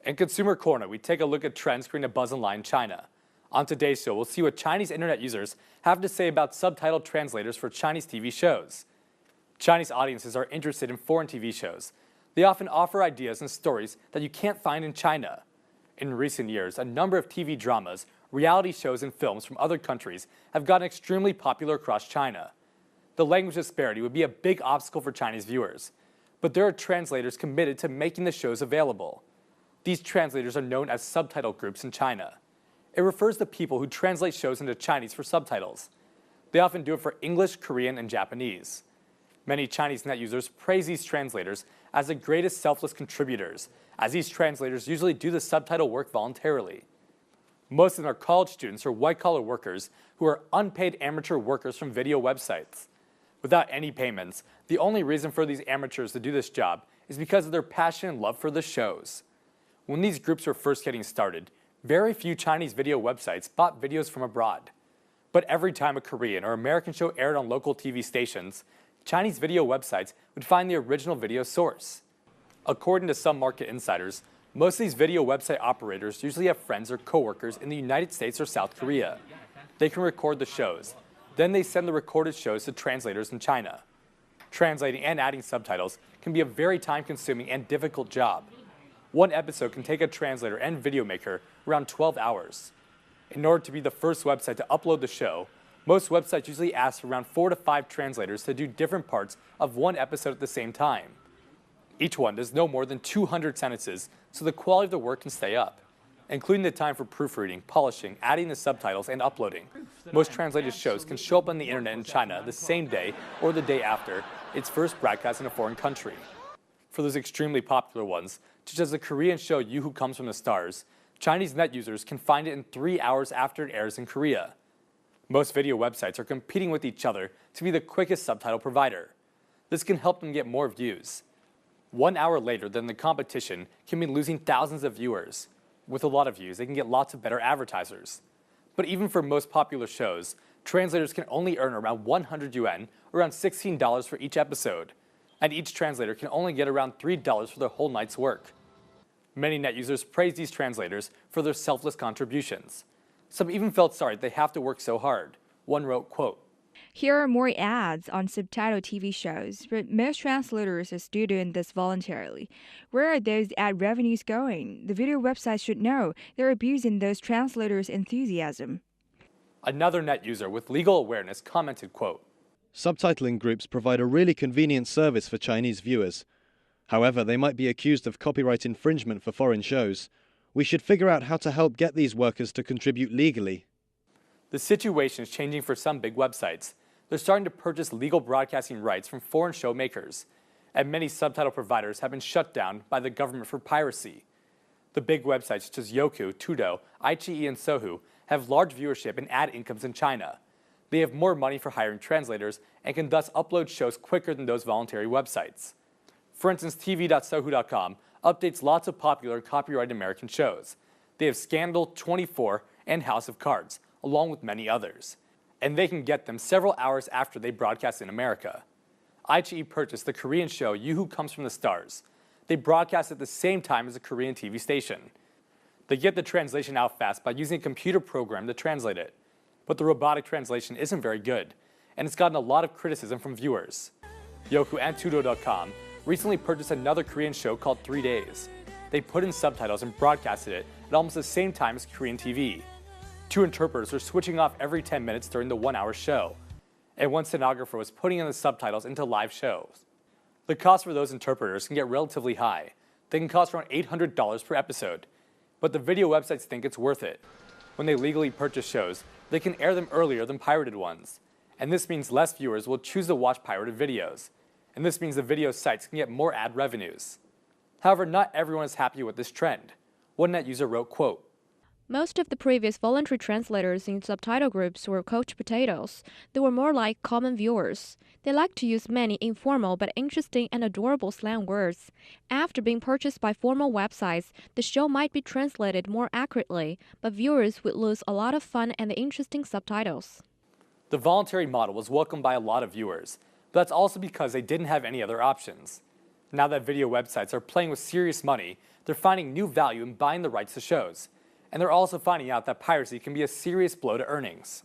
In Consumer Corner, we take a look at trends creating a buzz online in China. On today's show, we'll see what Chinese internet users have to say about subtitle translators for Chinese TV shows. Chinese audiences are interested in foreign TV shows. They often offer ideas and stories that you can't find in China. In recent years, a number of TV dramas, reality shows, and films from other countries have gotten extremely popular across China. The language disparity would be a big obstacle for Chinese viewers, but there are translators committed to making the shows available. These translators are known as subtitle groups in China. It refers to people who translate shows into Chinese for subtitles. They often do it for English, Korean, and Japanese. Many Chinese net users praise these translators as the greatest selfless contributors, as these translators usually do the subtitle work voluntarily. Most of them are college students or white-collar workers who are unpaid amateur workers from video websites. Without any payments, the only reason for these amateurs to do this job is because of their passion and love for the shows. When these groups were first getting started, very few Chinese video websites bought videos from abroad. But every time a Korean or American show aired on local TV stations, Chinese video websites would find the original video source. According to some market insiders, most of these video website operators usually have friends or coworkers in the United States or South Korea. They can record the shows. Then they send the recorded shows to translators in China. Translating and adding subtitles can be a very time-consuming and difficult job. One episode can take a translator and video maker around 12 hours. In order to be the first website to upload the show, most websites usually ask for around 4 to 5 translators to do different parts of one episode at the same time. Each one does no more than 200 sentences, so the quality of the work can stay up, including the time for proofreading, polishing, adding the subtitles, and uploading. Most translated shows can show up on the internet in China the same day or the day after its first broadcast in a foreign country. For those extremely popular ones, such as the Korean show You Who Comes from the Stars, Chinese net users can find it in 3 hours after it airs in Korea. Most video websites are competing with each other to be the quickest subtitle provider. This can help them get more views. 1 hour later than the competition can mean losing thousands of viewers. With a lot of views, they can get lots of better advertisers. But even for most popular shows, translators can only earn around 100 yuan, around $16 for each episode. And each translator can only get around $3 for their whole night's work. Many net users praise these translators for their selfless contributions. Some even felt sorry they have to work so hard. One wrote, quote, "Here are more ads on subtitle TV shows, but most translators are still doing this voluntarily. Where are those ad revenues going? The video websites should know they're abusing those translators' enthusiasm." Another net user with legal awareness commented, quote, "Subtitling groups provide a really convenient service for Chinese viewers. However, they might be accused of copyright infringement for foreign shows. We should figure out how to help get these workers to contribute legally." The situation is changing for some big websites. They're starting to purchase legal broadcasting rights from foreign show makers, and many subtitle providers have been shut down by the government for piracy. The big websites such as Youku, Tudo, iQIYI, and Sohu have large viewership and ad incomes in China. They have more money for hiring translators and can thus upload shows quicker than those voluntary websites. For instance, tv.sohu.com updates lots of popular copyrighted American shows. They have Scandal, 24, and House of Cards, along with many others. And they can get them several hours after they broadcast in America. iQIYI purchased the Korean show You Who Comes from the Stars. They broadcast at the same time as a Korean TV station. They get the translation out fast by using a computer program to translate it. But the robotic translation isn't very good, and it's gotten a lot of criticism from viewers. Youku and Tudo.com recently purchased another Korean show called 3 Days. They put in subtitles and broadcasted it at almost the same time as Korean TV. 2 interpreters were switching off every 10 minutes during the 1 hour show, and 1 stenographer was putting in the subtitles into live shows. The cost for those interpreters can get relatively high. They can cost around $800 per episode, but the video websites think it's worth it. When they legally purchase shows, they can air them earlier than pirated ones, and this means less viewers will choose to watch pirated videos, and this means the video sites can get more ad revenues. However, not everyone is happy with this trend. One net user wrote, quote, "Most of the previous voluntary translators in subtitle groups were couch potatoes. They were more like common viewers. They liked to use many informal but interesting and adorable slang words. After being purchased by formal websites, the show might be translated more accurately, but viewers would lose a lot of fun and the interesting subtitles." The voluntary model was welcomed by a lot of viewers, but that's also because they didn't have any other options. Now that video websites are playing with serious money, they're finding new value in buying the rights to shows. And they're also finding out that piracy can be a serious blow to earnings.